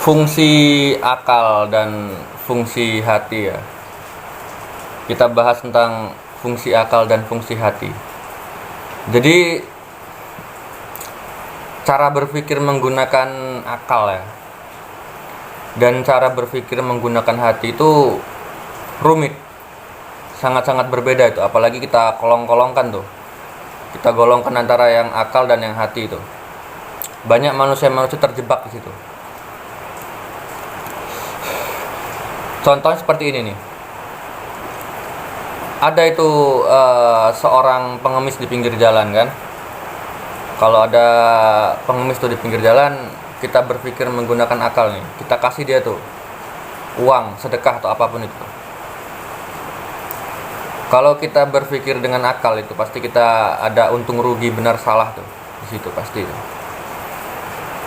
Fungsi akal dan fungsi hati ya. Kita bahas tentang fungsi akal dan fungsi hati. Jadi cara berpikir menggunakan akal ya dan cara berpikir menggunakan hati itu rumit. Sangat-sangat berbeda itu, apalagi kita kolong-kolongkan tuh. Kita golongkan antara yang akal dan yang hati itu. Banyak manusia-manusia terjebak di situ. Contohnya seperti ini nih. Ada itu seorang pengemis di pinggir jalan kan. Kalau ada pengemis tuh di pinggir jalan, kita berpikir menggunakan akal nih. Kita kasih dia tuh uang, sedekah atau apapun itu. Kalau kita berpikir dengan akal itu pasti kita ada untung rugi benar salah tuh di situ pasti.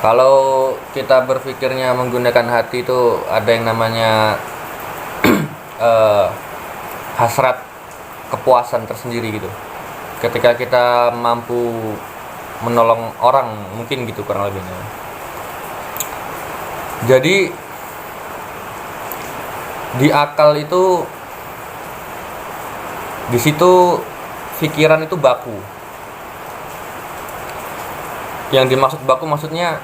Kalau kita berpikirnya menggunakan hati itu ada yang namanya hasrat kepuasan tersendiri gitu. Ketika kita mampu menolong orang, mungkin gitu kurang lebihnya. Jadi di akal itu, di situ pikiran itu baku. Yang dimaksud baku maksudnya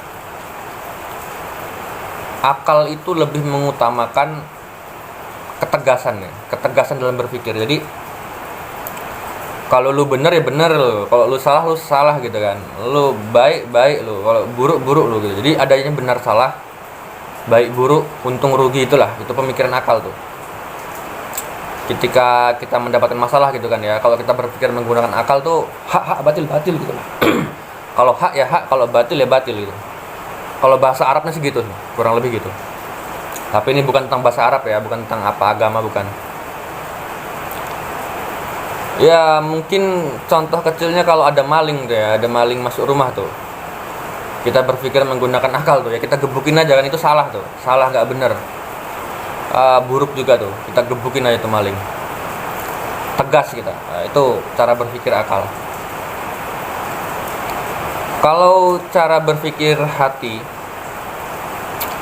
akal itu lebih mengutamakan ketegasan ya, ketegasan dalam berpikir. Jadi kalau lu bener ya bener lu, kalau lu salah gitu kan. Lu baik lu, kalau buruk lu gitu. Jadi adanya benar salah, baik buruk, untung rugi itulah, itu pemikiran akal tuh. Ketika kita mendapatkan masalah gitu kan ya, kalau kita berpikir menggunakan akal tuh hak batil gitu lah. Kalau hak ya hak, kalau batil ya batil gitu. Kalau bahasa Arabnya sih gitu, kurang lebih gitu. Tapi ini bukan tentang bahasa Arab ya, bukan tentang apa agama, bukan. Ya mungkin contoh kecilnya kalau ada maling tuh ya, ada maling masuk rumah tuh. Kita berpikir menggunakan akal tuh ya, kita gebukin aja kan, itu salah tuh, salah nggak bener. Buruk juga tuh, kita gebukin aja tuh maling, tegas kita. Itu cara berpikir akal. Kalau cara berpikir hati,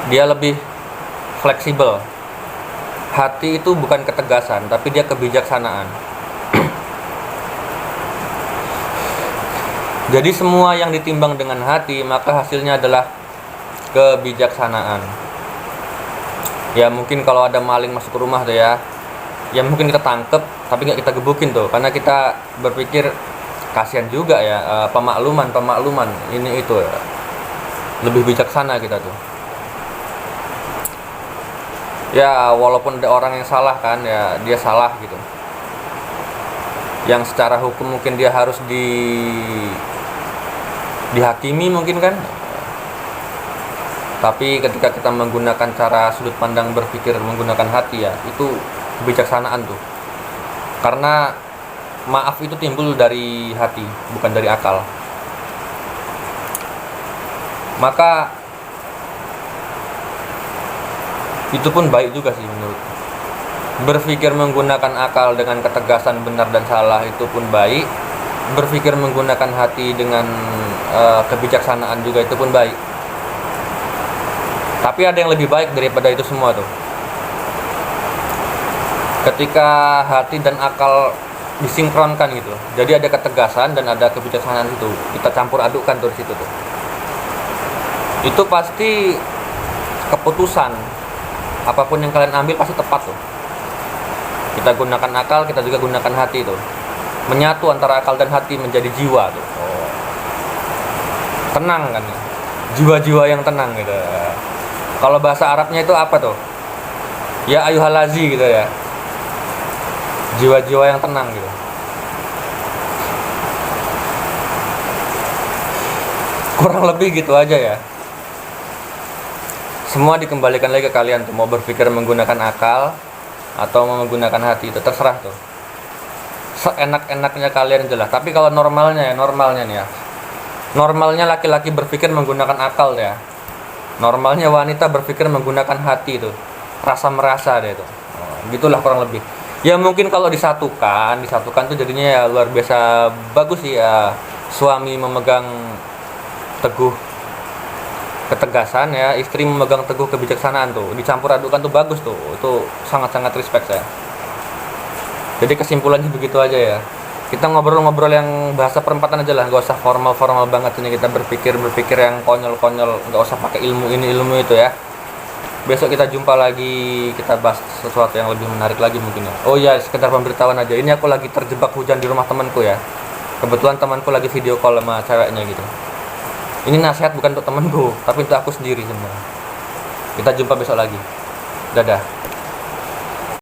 dia lebih fleksibel. Hati itu bukan ketegasan, tapi dia kebijaksanaan. Jadi semua yang ditimbang dengan hati, maka hasilnya adalah kebijaksanaan. Ya mungkin kalau ada maling masuk ke rumah tuh ya mungkin kita tangkep, tapi nggak kita gebukin tuh, karena kita berpikir kasihan juga ya, pemakluman ini itu ya. Lebih bijaksana kita tuh. Ya walaupun ada orang yang salah kan ya, dia salah gitu. Yang secara hukum mungkin dia harus dihakimi mungkin kan. Tapi ketika kita menggunakan cara sudut pandang berpikir menggunakan hati ya, itu kebijaksanaan tuh. Karena maaf itu timbul dari hati, bukan dari akal. Maka itu pun baik juga sih menurut. Berpikir menggunakan akal dengan ketegasan benar dan salah itu pun baik. Berpikir menggunakan hati dengan kebijaksanaan juga itu pun baik. Tapi ada yang lebih baik daripada itu semua tuh. Ketika hati dan akal disinkronkan gitu. Jadi ada ketegasan dan ada kebijaksanaan itu. Kita campur adukkan tuh di situ tuh. Itu pasti keputusan apapun yang kalian ambil pasti tepat tuh. Kita gunakan akal, kita juga gunakan hati tuh. Menyatu antara akal dan hati menjadi jiwa tuh. Tenang kan. Jiwa-jiwa yang tenang gitu. Kalau bahasa Arabnya itu apa tuh? Ya ayyuhalazi gitu ya. Jiwa-jiwa yang tenang gitu. Kurang lebih gitu aja ya. Semua dikembalikan lagi ke kalian tuh, mau berpikir menggunakan akal atau menggunakan hati, itu terserah tuh. Seenak-enaknya kalian jelas. Tapi kalau normalnya nih ya. Normalnya laki-laki berpikir menggunakan akal ya. Normalnya wanita berpikir menggunakan hati itu, rasa merasa deh itu. Gitulah kurang lebih. Ya mungkin kalau disatukan tuh jadinya ya luar biasa bagus sih ya. Suami memegang teguh ketegasan ya, istri memegang teguh kebijaksanaan tuh, dicampur adukan tuh bagus tuh, itu sangat-sangat respect saya. Jadi kesimpulannya begitu aja ya, kita ngobrol-ngobrol yang bahasa perempatan aja lah, nggak usah formal-formal banget ini, kita berpikir yang konyol-konyol, nggak usah pakai ilmu ini ilmu itu ya. Besok kita jumpa lagi, kita bahas sesuatu yang lebih menarik lagi mungkin ya. Oh ya, sekedar pemberitahuan aja, ini aku lagi terjebak hujan di rumah temanku ya, kebetulan temanku lagi video call sama ceweknya gitu. Ini nasihat bukan untuk temanku, tapi untuk aku sendiri sebenarnya. Kita jumpa besok lagi. Dadah.